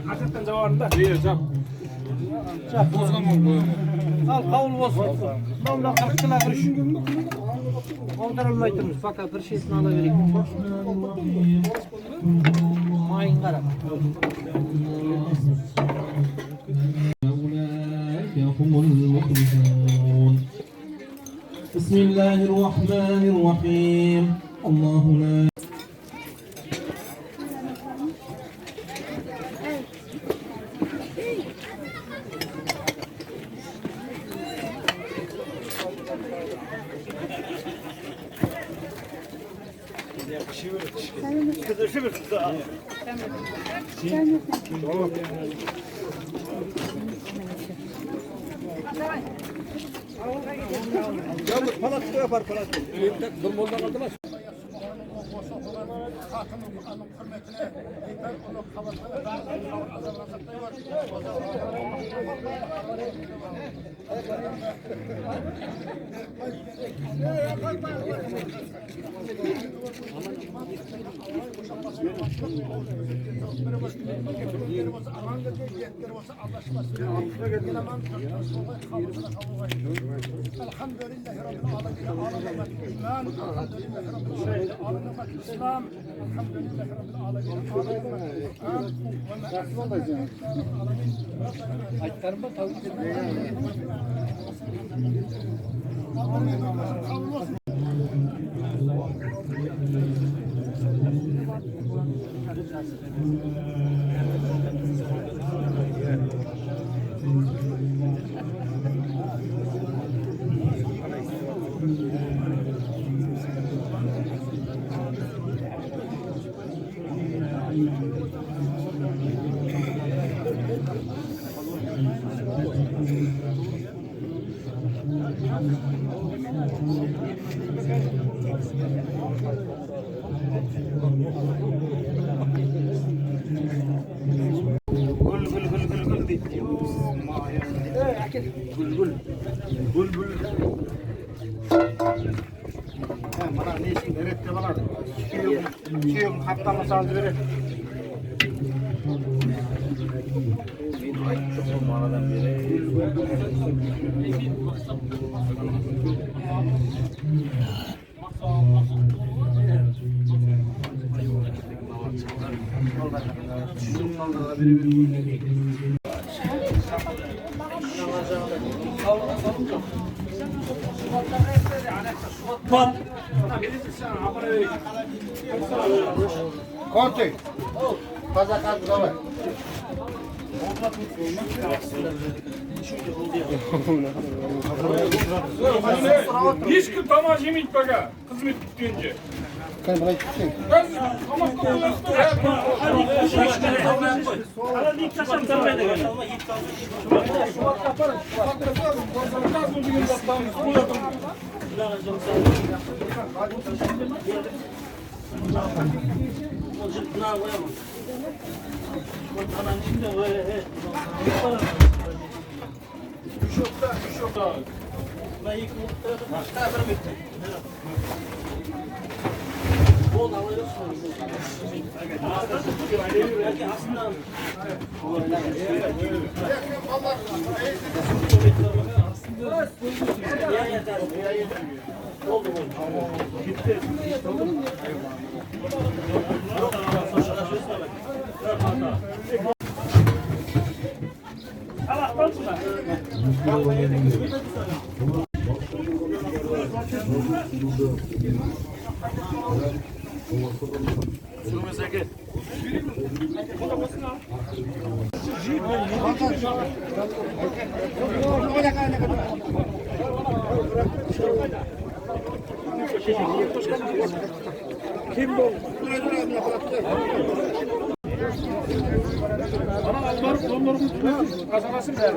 Hakikaten zavarında. İyi hocam. Bozgamam bu. Al kavul olsun. Ondan 40 kilo kırış. Kaldırılmaytırmış. Fakat bir şeysini alavereyim. Mayın kara. Bismillahirrahmanirrahim. Allahu la Yalnız palatı yapar palatı. Durmazdan aldılar. Bana ne işin öğretti bana. Şuyum haftanı saldı verir. Konti. Fazla kaldı da var. Hiç tamam yemek baga. Hizmet bittiğince. Sen buraya gitsin. Ben ama kullanırsın. Arada ilk taşan tarmaya da gönder. Kim bu? Bana Allah'ın donlarımı kazanasın der.